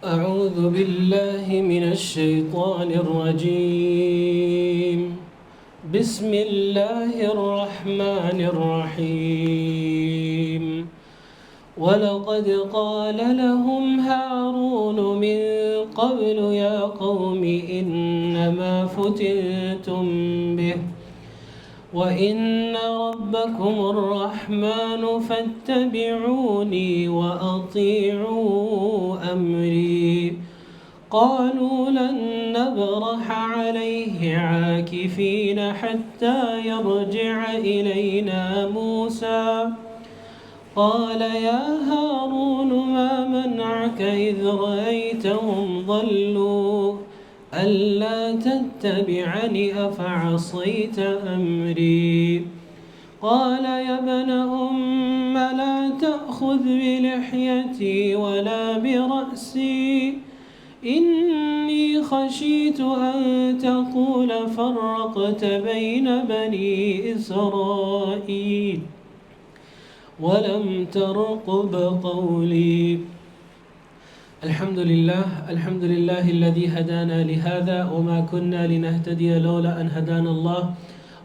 أعوذ بالله من الشيطان الرجيم بسم الله الرحمن الرحيم ولقد قال لهم هارون من قبل يا قوم إنما فتنتم به وإن ربكم الرحمن فاتبعوني وأطيعوا أمري قالوا لن نبرح عليه عاكفين حتى يرجع إلينا موسى قال يا هارون ما منعك إذ رأيتهم ضلوا ألا تتبعني أفعصيت أمري قال يا ابن أم لا تأخذ بلحيتي ولا برأسي إني خشيت أن تقول فرقت بين بني إسرائيل ولم ترقب قولي الحمد لله الذي هدانا لهذا وما كنا لنهتدي لولا أن هدانا الله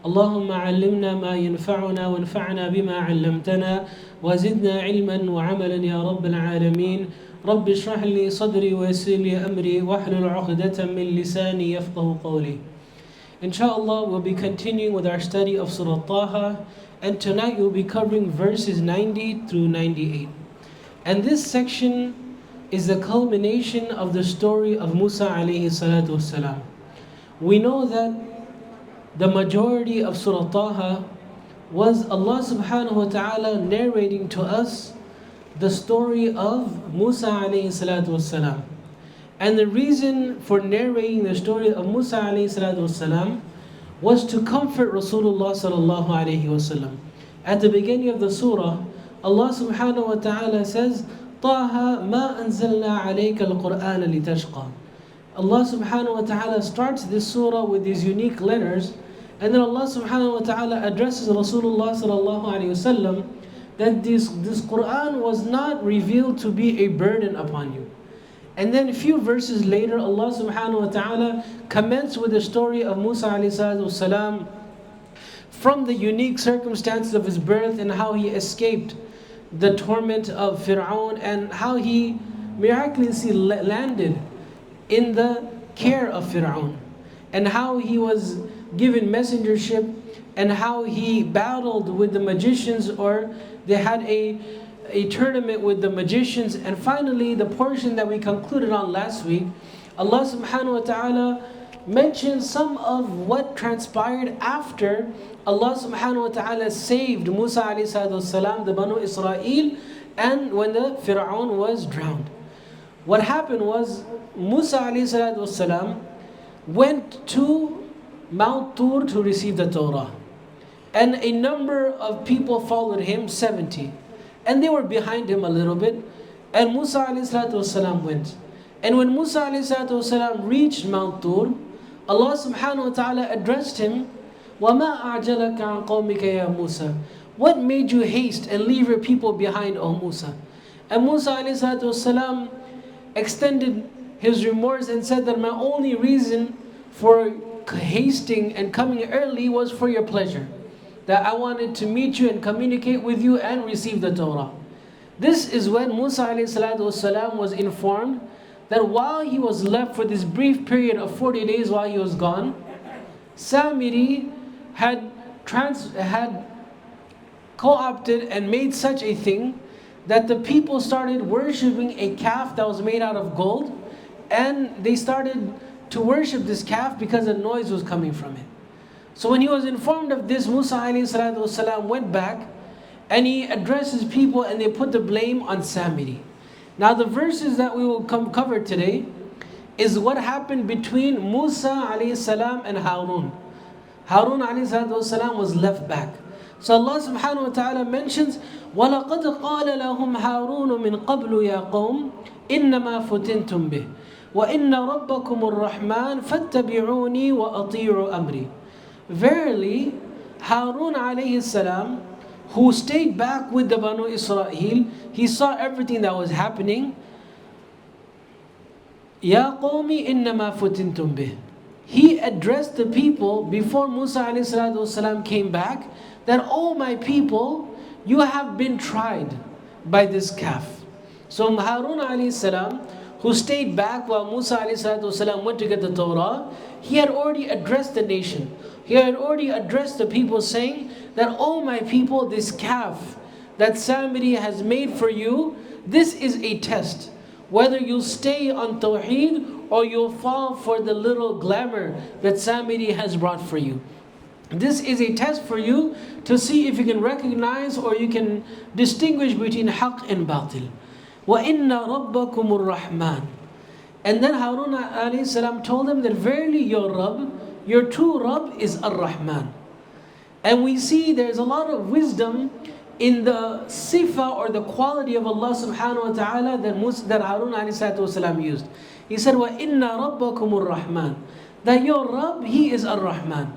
اللهم علمنا ما ينفعنا وانفعنا بما علمتنا وزدنا علما وعملا يا رب العالمين رب اشرح لي صدري ويسر لي أمري واحلل عقدة من لساني يفقه قولي. Inshallah, we'll be continuing with our study of Surah Taha, and tonight we'll be covering verses 90 through 98. And this section is the culmination of the story of Musa alayhi salatu wasalam. We know that the majority of Surah Taha was Allah subhanahu wa ta'ala narrating to us the story of Musa alayhi salatu wasalam. And the reason for narrating the story of Musa alayhi salatu wasalam was to comfort Rasulullah sallallahu alayhi wasallam. At the beginning of the surah, Allah subhanahu wa ta'ala says, Taha ma anzalna alayka al-Qur'ana litashqa. Allah subhanahu wa ta'ala starts this surah with these unique letters, and then Allah subhanahu wa ta'ala addresses Rasulullah sallallahu alayhi wasallam that this Qur'an was not revealed to be a burden upon you. And then a few verses later, Allah subhanahu wa ta'ala commenced with the story of Musa alayhi salatu wasalam, from the unique circumstances of his birth and how he escaped the torment of Fir'aun and how he miraculously landed in the care of Fir'aun, and how he was given messengership, and how he battled with the magicians, or they had a tournament with the magicians. And finally, the portion that we concluded on last week, Allah subhanahu wa ta'ala mentioned some of what transpired after Allah subhanahu wa ta'ala saved Musa alayhi salatu wasalam, the Banu Israel, and when the Fir'aun was drowned. What happened was Musa alayhi salatu wasalam went to Mount Tur to receive the Torah. And a number of people followed him, 70. And they were behind him a little bit. And Musa alayhi salatu wasalam went. And when Musa alayhi salatu wasalam reached Mount Tur, Allah subhanahu wa ta'ala addressed him, وَمَا أَعْجَلَكَ عَنْ قَوْمِكَ يَا مُوسَى. What made you haste and leave your people behind, O Musa? And Musa alayhi salatu wasalam extended his remorse and said that my only reason for hasting and coming early was for your pleasure, that I wanted to meet you and communicate with you and receive the Torah. This is when Musa alayhi salatu wasalam was informed that while he was left for this brief period of 40 days while he was gone, Samiri had co-opted and made such a thing that the people started worshipping a calf that was made out of gold, and they started to worship this calf because the noise was coming from it. So when he was informed of this, Musa alayhi salatu wasalam went back and he addressed his people, and they put the blame on Samiri. Now the verses that we will cover today is what happened between Musa alayhi salam and Harun. Harun alayhi salatu wasalam was left back. So Allah subhanahu wa ta'ala mentions, وَلَقَدْ قَالَ لَهُمْ هَارُونُ مِنْ قَبْلُ يَا قَوْمِ إِنَّمَا فُتِنْتُمْ بِهِ وَإِنَّ رَبَّكُمُ الرَّحْمَنِ فَاتَّبِعُونِي وَأَطِيعُوا أَمْرِي. Verily, Harun alayhi salam, who stayed back with the Banu Israel, he saw everything that was happening. Ya qawmi innama futintum bih. He addressed the people before Musa ﷺ came back that, oh my people, you have been tried by this calf. So Harun ﷺ, who stayed back while Musa ﷺ went to get the Torah, he had already addressed the nation. He had already addressed the people saying that, oh my people, this calf that somebody has made for you, this is a test. Whether you'll stay on Tawheed or you'll fall for the little glamour that somebody has brought for you. This is a test for you to see if you can recognize or you can distinguish between haqq and batil. وَإِنَّ رَبَّكُمُ الرَّحْمَنِ. And then Harun alayhi salam told them that verily your Rabb, your true Rabb is Ar-Rahman. And we see there's a lot of wisdom in the sifa or the quality of Allah subhanahu wa ta'ala that Harun alayhi salam used. He said, وَإِنَّ رَبَّكُمُ الرَّحْمَنِ. That your Rabb, He is Ar-Rahman.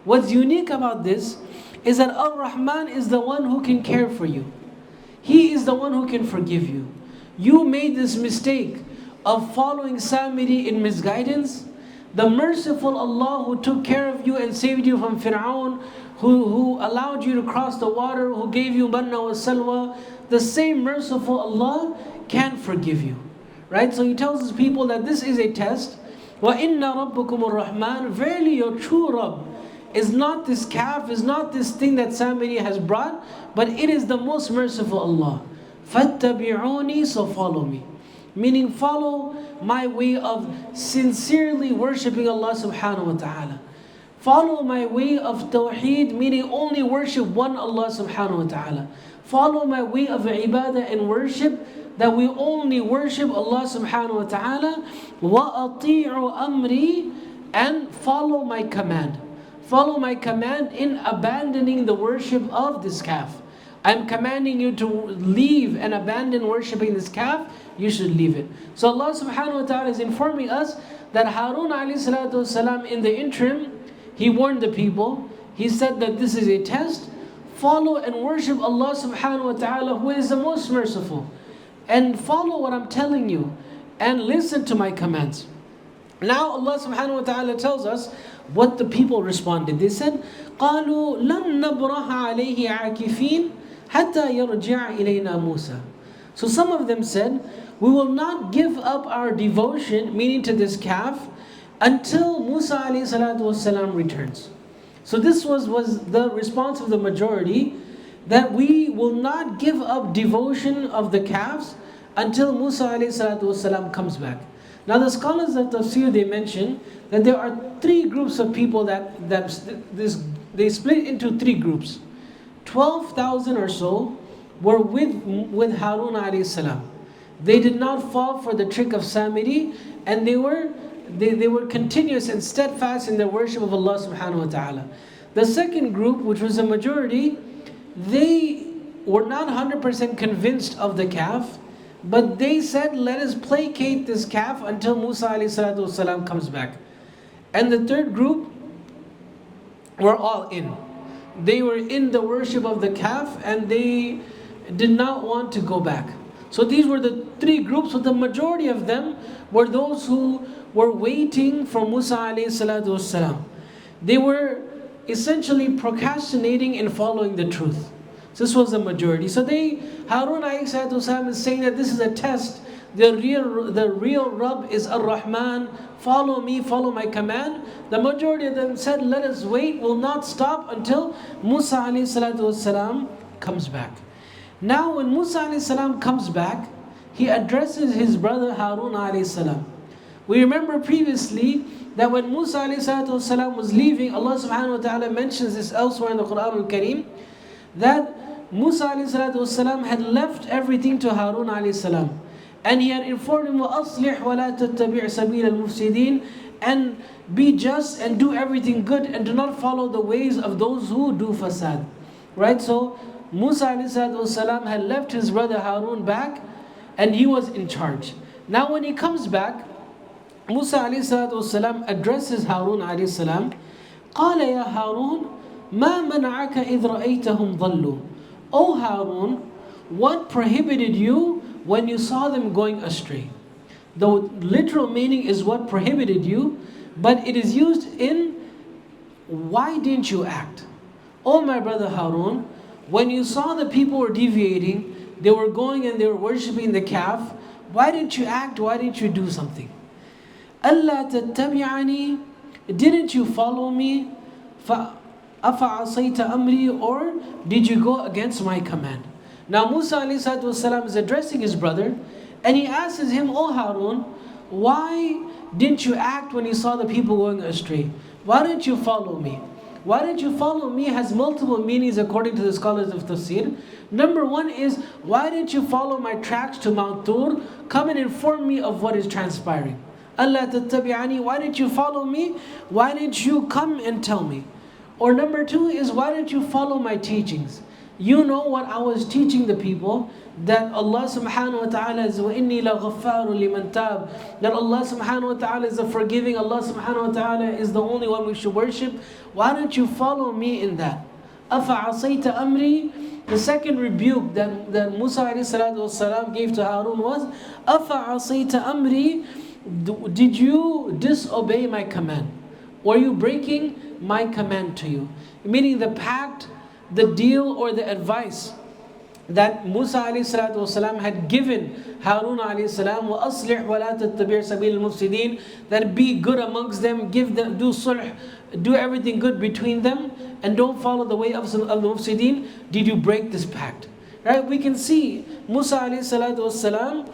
What's unique about this is that Ar-Rahman is the one who can care for you. He is the one who can forgive you. You made this mistake of following somebody in misguidance. The merciful Allah who took care of you and saved you from Fir'aun, who allowed you to cross the water, who gave you manna wa salwa, the same merciful Allah can forgive you. Right? So He tells His people that this is a test. وَإِنَّ رَبُّكُمُ الرَّحْمَنِ. Verily your true Rabb is not this calf, is not this thing that somebody has brought, but it is the most merciful Allah. فَاتَّبِعُونِي. So follow me. Meaning follow my way of sincerely worshipping Allah subhanahu wa ta'ala. Follow my way of tawheed, meaning only worship one Allah subhanahu wa ta'ala. Follow my way of ibadah and worship, that we only worship Allah subhanahu wa ta'ala. وَأَطِيعُ أَمْرِي. And follow my command. Follow my command in abandoning the worship of this calf. I'm commanding you to leave and abandon worshipping this calf. You should leave it. So Allah subhanahu wa ta'ala is informing us that Harun alayhi salatu wasalam, in the interim, he warned the people. He said that this is a test. Follow and worship Allah subhanahu wa ta'ala, who is the most merciful. And follow what I'm telling you. And listen to my commands. Now Allah subhanahu wa ta'ala tells us what the people responded. They said, قَالُوا لَن نَبْرَحَ عَلَيْهِ عَاكِفِينَ حَتَّى يَرْجِعَ إِلَيْنَا مُوسَى. So some of them said, we will not give up our devotion, meaning to this calf, until Musa alayhi salatu wasalam returns. So this was the response of the majority, that we will not give up devotion of the calves until Musa alayhi salatu wasalam comes back. Now the scholars of Tafsir, they mention that there are three groups of people they split into three groups. 12,000 or so were with Harun alayhi salam. They did not fall for the trick of Samiri, and they were continuous and steadfast in their worship of Allah subhanahu wa ta'ala. The second group, which was a majority, they were not 100% convinced of the calf, but they said, let us placate this calf until Musa alayhi salatu wasalam comes back. And the third group were all in. They were in the worship of the calf and they did not want to go back. So these were the three groups, but the majority of them were those who were waiting for Musa alayhi salatu wasalam. They were essentially procrastinating in following the truth. So this was the majority. So Harun alayhi salatu wasalam is saying that this is a test. The real Rabb is Ar-Rahman. Follow me, follow my command. The majority of them said, let us wait, we'll not stop until Musa alayhi salatu wasalam comes back. Now when Musa alayhi salam comes back, he addresses his brother Harun alayhi salam. We remember previously that when Musa alayhi salatu wasalam was leaving, Allah subhanahu wa ta'ala mentions this elsewhere in the Quran al-Kareem, that Musa alayhi salatu wasalam had left everything to Harun alayhi salam. And he had informed him, وَأَصْلِحْ وَلَا تَتَّبِعْ سَبِيلَ الْمُفْسِدِينَ, and be just and do everything good and do not follow the ways of those who do fasad. Right? So Musa ﷺ had left his brother Harun back and he was in charge. Now when he comes back, Musa ﷺ addresses Harun ﷺ. قَالَ يَا هَارُونَ مَا مَنَعَكَ إِذْ رَأَيْتَهُمْ ضَلُّوا. O Harun, what prohibited you when you saw them going astray? The literal meaning is what prohibited you, but it is used in why didn't you act? Oh my brother Harun, when you saw the people were deviating, they were going and they were worshipping the calf, why didn't you act? Why didn't you do something? أَلَّا تَتَّبِعَنِي, didn't you follow me? أَفَعَصَيْتَ أَمْرِي, or did you go against my command? Now Musa ﷺ is addressing his brother, and he asks him, Oh Harun, why didn't you act when you saw the people going astray? Why didn't you follow me? Why didn't you follow me has multiple meanings according to the scholars of tafsir. Number one is, why didn't you follow my tracks to Mount Tur? Come and inform me of what is transpiring. Allah tattabi'ani, why didn't you follow me? Why didn't you come and tell me? Or number two is, why didn't you follow my teachings? You know what I was teaching the people, that Allah subhanahu wa ta'ala is وَإِنِّي لَغَفَّارٌ لِمَنْ تَابَ, that Allah subhanahu wa ta'ala is the forgiving, Allah subhanahu wa ta'ala is the only one we should worship. Why don't you follow me in that? أَفَعَصَيْتَ أَمْرِي. The second rebuke that Musa ﷺ gave to Harun was, أَفَعَصَيْتَ أَمْرِي, did you disobey my command? Were you breaking my command to you? Meaning the pact, the deal, or the advice that Musa ﷺ had given Harun ﷺ, وَأَصْلِحْ وَلَا تَتَّبِعْ سَبِيلَ الْمُفْسِدِينَ, that be good amongst them, give them, do sulh, do everything good between them, and don't follow the way of the mufsideen. Did you break this pact? Right? We can see Musa ﷺ,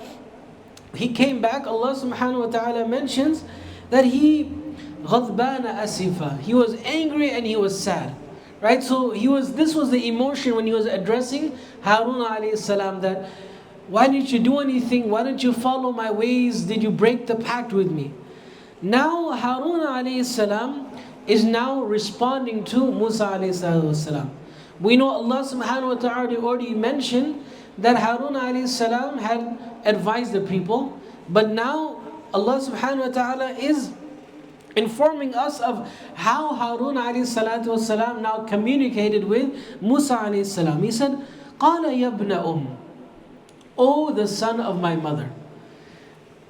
he came back. Allah subhanahu wa ta'ala mentions that he غَضْبَانَ أَسِفًا, he was angry and he was sad. Right, so this was the emotion when he was addressing Harun alayhi salam, that why didn't you do anything? Why didn't you follow my ways? Did you break the pact with me? Now Harun alayhi salam is now responding to Musa alayhi salam. We know Allah subhanahu wa ta'ala already mentioned that Harun alayhi salam had advised the people, but now Allah subhanahu wa ta'ala is informing us of how Harun alayhi salatu wasalam now communicated with Musa alayhi salam. He said, قَالَ يَبْنَ O the son of my mother.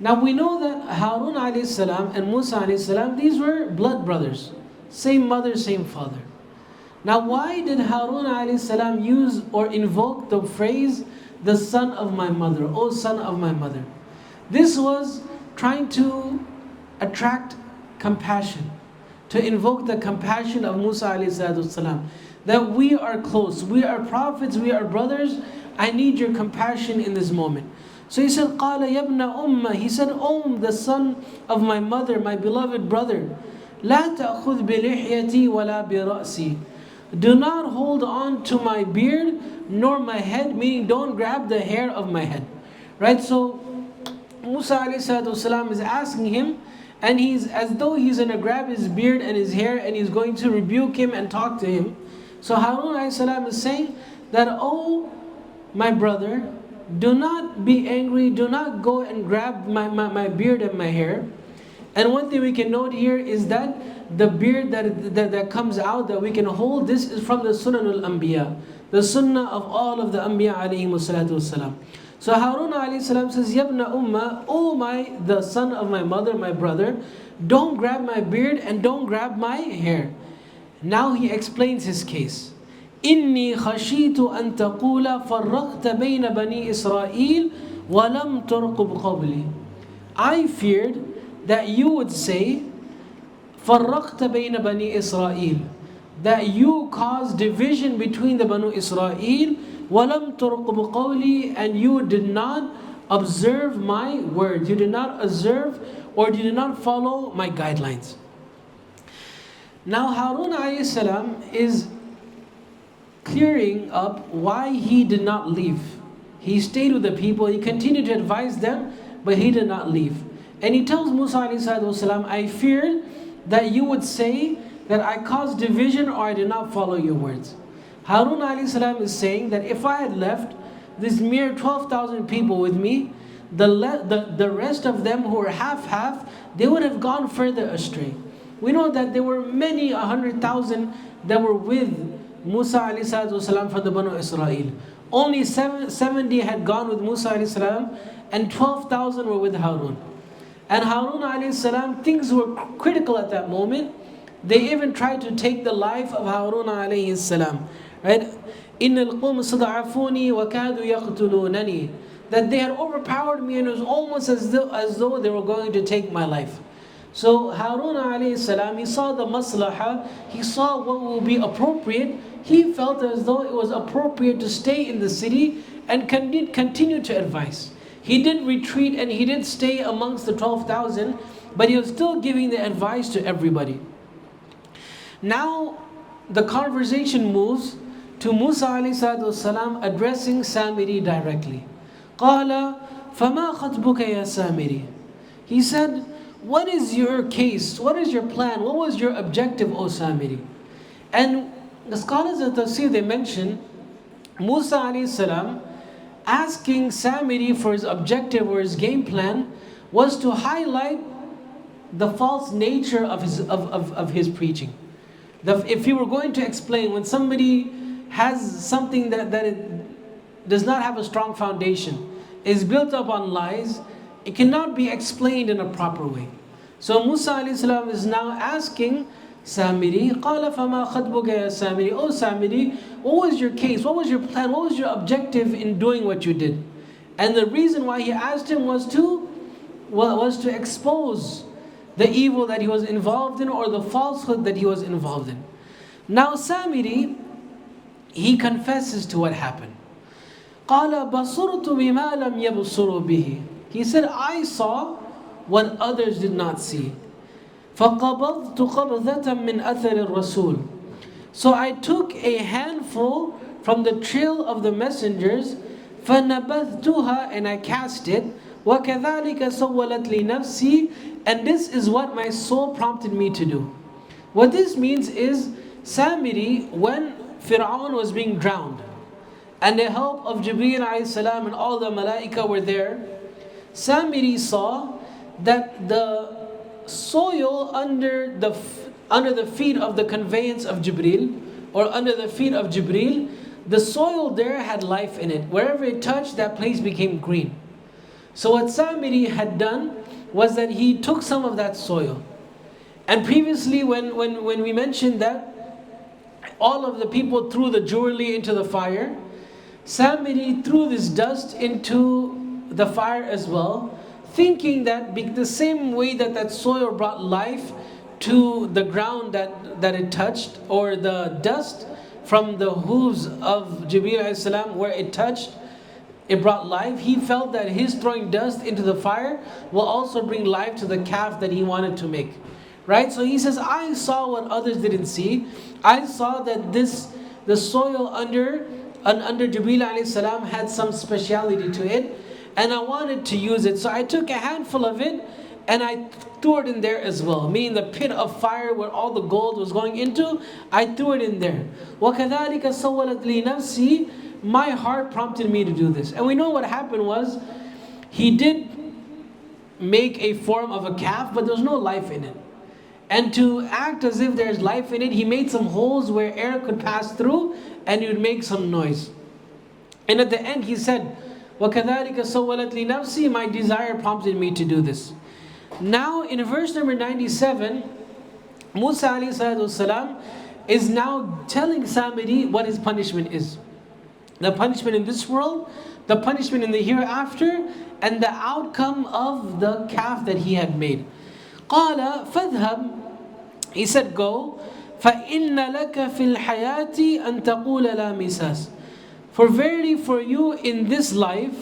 Now we know that Harun alayhi salam and Musa alayhi salam, these were blood brothers. Same mother, same father. Now why did Harun alayhi salam use or invoke the phrase, the son of my mother, O son of my mother? This was trying to attract compassion, to invoke the compassion of Musa alayhi salatu, that we are close, we are prophets, we are brothers, I need your compassion in this moment. So he said, قَالَ يَبْنَ he said, the son of my mother, my beloved brother, لَا تَأْخُذْ بِلِحْيَتِي وَلَا بِرَأْسِي, do not hold on to my beard nor my head, meaning don't grab the hair of my head. Right, so Musa alayhi salatu is asking him, and he's as though he's going to grab his beard and his hair and he's going to rebuke him and talk to him. So Harun ﷺ is saying that, oh my brother, do not be angry, do not go and grab my beard and my hair. And one thing we can note here is that the beard that comes out, that we can hold, this is from the Sunan al-Anbiya, the sunnah of all of the Anbiya alayhimu salatu wasalam. So Harun alayhi salam says, Yabna umma, the son of my mother, my brother, don't grab my beard and don't grab my hair. Now he explains his case. Inni khashitu an taqula farraqta bayna bani Israel wa lam turqub qabli. I feared that you would say, farraqta bayna bani Israel, that you caused division between the Banu Israel, وَلَمْ تُرْقُبْ قَوْلِي, and you did not observe my words. You did not observe, or you did not follow my guidelines. Now Harun alayhi salam is clearing up why he did not leave. He stayed with the people, he continued to advise them, but he did not leave. And he tells Musa alayhi salam, I feared that you would say that I caused division or I did not follow your words. Harun alayhi salam is saying that if I had left this mere 12,000 people with me, the rest of them who were half, they would have gone further astray. We know that there were many 100,000 that were with Musa alayhi salam from the Banu Israel. Only 70 had gone with Musa alayhi salam and 12,000 were with Harun. And Harun alayhi salam, things were critical at that moment. They even tried to take the life of Harun alayhi salam. Right? إِنَّ الْقَوْمَ صَدَعَفُونِي وَكَادُوا يَقْتُلُونَنِي. That they had overpowered me, and it was almost as though they were going to take my life. So Harun alayhi salam, he saw the maslahah, he saw what will be appropriate. He felt as though it was appropriate to stay in the city and continue to advise. He did retreat and he did stay amongst the 12,000, but he was still giving the advice to everybody. Now the conversation moves to Musa alayhi salatu wasalam addressing Samiri directly. قَالَ فَمَا خَطْبُكَ يَا سَامِرِي. He said, what is your case? What is your plan? What was your objective, O Samiri? And the scholars of Tafsir, they mention Musa alayhi salam asking Samiri for his objective or his game plan was to highlight the false nature of his preaching. If he were going to explain, when somebody has something that it does not have a strong foundation, is built up on lies, it cannot be explained in a proper way. So Musa alayhi salam is now asking Samiri, قَالَ فَمَا خَطْبُكَ يَا Samiri. Oh Samiri, what was your case? What was your plan? What was your objective in doing what you did? And the reason why he asked him was to expose the evil that he was involved in, or the falsehood that he was involved in. Now Samiri, he confesses to what happened. قَالَ بَصُرْتُ بِمَا لَمْ يَبْصُرُوا بِهِ. He said, I saw what others did not see. فَقَبَضْتُ قَبْضَةً مِّنْ أَثَرِ الرَّسُولِ. So I took a handful from the trail of the messengers, فَنَبَذْتُهَا, and I cast it, وَكَذَلِكَ سَوَّلَتْ لِي نَفْسِي, and this is what my soul prompted me to do. What this means is, Samiri, when Fir'aun was being drowned, and the help of Jibreel alayhi salam and all the malaika were there, Samiri saw that the soil under the feet of the conveyance of Jibreel, or under the feet of Jibreel, the soil there had life in it. Wherever it touched, that place became green. So what Samiri had done was that he took some of that soil. And previously when we mentioned that all of the people threw the jewelry into the fire, Samiri threw this dust into the fire as well, thinking that the same way that soil brought life to the ground that it touched, or the dust from the hooves of Jibreel alayhi salam where it touched, it brought life. He felt that his throwing dust into the fire will also bring life to the calf that he wanted to make. Right? So he says, I saw what others didn't see. I saw that the soil under Jibreel alayhi salam had some speciality to it, and I wanted to use it. So I took a handful of it and I threw it in there as well. Meaning the pit of fire where all the gold was going into, I threw it in there. وَكَذَلِكَ سَوَّلَتْ لِي نَفْسِي. My heart prompted me to do this. And we know what happened was, he did make a form of a calf, but there was no life in it. And to act as if there's life in it, he made some holes where air could pass through and it would make some noise. And at the end he said, وَكَذَلِكَ سَوَّلَتْ لِي نَفْسِي. My desire prompted me to do this. Now in verse number 97, Musa alayhi salatu wasalam is now telling Samiri what his punishment is. The punishment in this world, the punishment in the hereafter, and the outcome of the calf that he had made. قَالَ فَاذْهَبْ. He said, go. فَإِنَّ لَكَ فِي الْحَيَاةِ أَن تَقُولَ لَا مِسَاسٍ. For verily for you in this life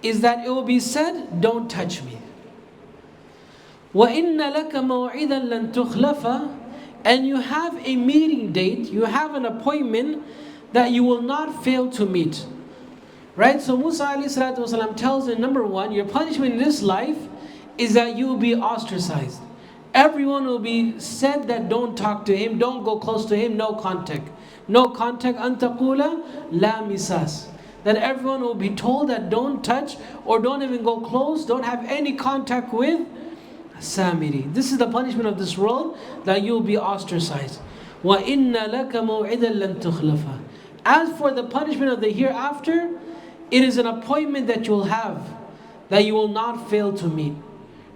is that it will be said, don't touch me. وَإِنَّ لَكَ مَوْعِدًا لَن تُخْلَفَ. And you have a meeting date, you have an appointment that you will not fail to meet. Right? So Musa alayhi salatu wasalam tells him, number one, your punishment in this life is that you will be ostracized. Everyone will be said that don't talk to him, don't go close to him, no contact. No contact, antaqula la misas. That everyone will be told that don't touch, or don't even go close, don't have any contact with Samiri. This is the punishment of this world, that you will be ostracized. وَإِنَّ لَكَ مَوْعِدًا لَن تُخْلَفَ. As for the punishment of the hereafter, it is an appointment that you will have, that you will not fail to meet.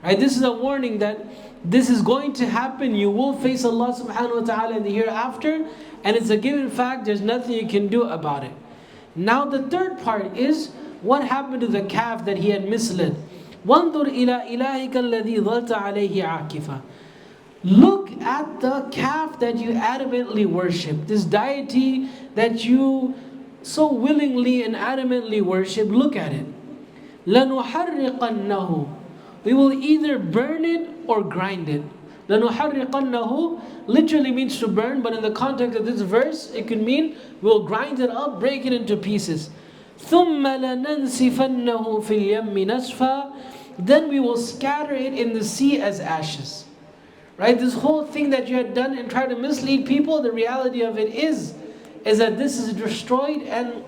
Right? This is a warning that this is going to happen. You will face Allah subhanahu wa ta'ala in the hereafter, and it's a given fact. There's nothing you can do about it. Now the third part is what happened to the calf that he had misled. وَانظُرْ إِلَىٰ إِلَهِكَ الَّذِي ظَلْتَ عَلَيْهِ عَاكِفًا. Look at the calf that you adamantly worship, this deity that you so willingly and adamantly worship. Look at it. لَنُحَرِّقَنَّهُ. We will either burn it or grind it. لَنُحَرِّقَنَّهُ literally means to burn, but in the context of this verse, it could mean we'll grind it up, break it into pieces. ثُمَّ لَنَنْسِفَنَّهُ فِي الْيَمِّ نَسْفًا. Then we will scatter it in the sea as ashes. Right? This whole thing that you had done and tried to mislead people, the reality of it is that this is destroyed. And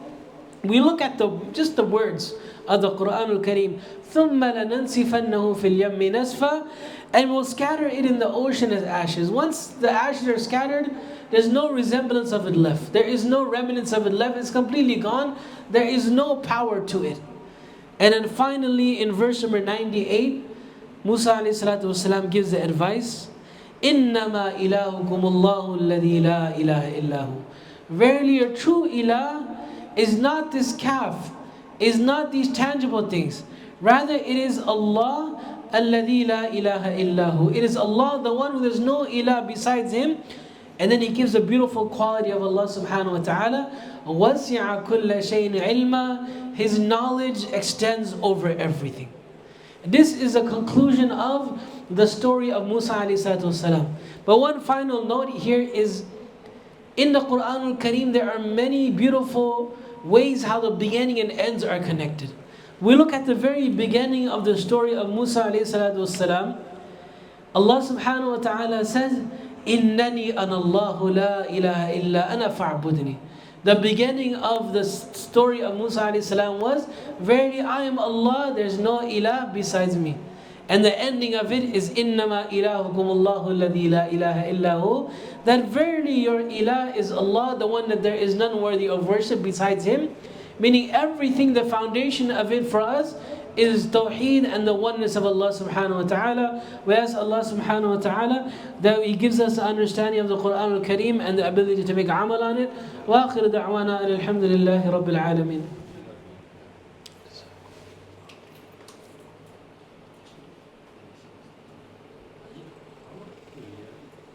we look at just the words of the Quran al-Kareem. ثُمَّ لَنَنْسِفَنَّهُ فِي الْيَمِّ نَسْفًا. And we'll scatter it in the ocean as ashes. Once the ashes are scattered, there's no resemblance of it left. There is no remnants of it left. It's completely gone. There is no power to it. And then finally in verse number 98, Musa alayhi salatu wasalam gives the advice, إِنَّمَا إِلَهُكُمُ اللَّهُ الَّذِي لَا إِلَهَ إِلَّا هُ. Verily your true ilah is not this calf, is not these tangible things. Rather it is Allah الَّذِي لَا إِلَهَ إِلَّا هُ. It is Allah, the one who there's no ilah besides Him. And then He gives a beautiful quality of Allah subhanahu wa ta'ala. وَسِعَ كُلَّ شَيْءٍ عِلْمًا. His knowledge extends over everything. This is a conclusion of the story of Musa alayhi salatu wasalam. But one final note here is, in the Quran al-Kareem there are many beautiful ways how the beginning and ends are connected. We look at the very beginning of the story of Musa alayhi salatu wasalam. Allah subhanahu wa ta'ala says, إِنَّنِي أَنَا اللَّهُ لَا إِلَهَ إِلَّا أَنَا فَاعْبُدْنِي. The beginning of the story of Musa alayhi salam was, verily I am Allah, there's no ilah besides me. And the ending of it is, إِنَّمَا إِلَهُكُمُ اللَّهُ الَّذِي لَا إِلَهَ إِلَّا هُ. That verily your ilah is Allah, the one that there is none worthy of worship besides Him. Meaning everything, the foundation of it for us is Tawheed and the oneness of Allah subhanahu wa ta'ala. We ask Allah subhanahu wa ta'ala that He gives us the understanding of the Quran al-Kareem and the ability to make amal on it. Wa akhir da'wana alhamdulillahi rabbil alameen.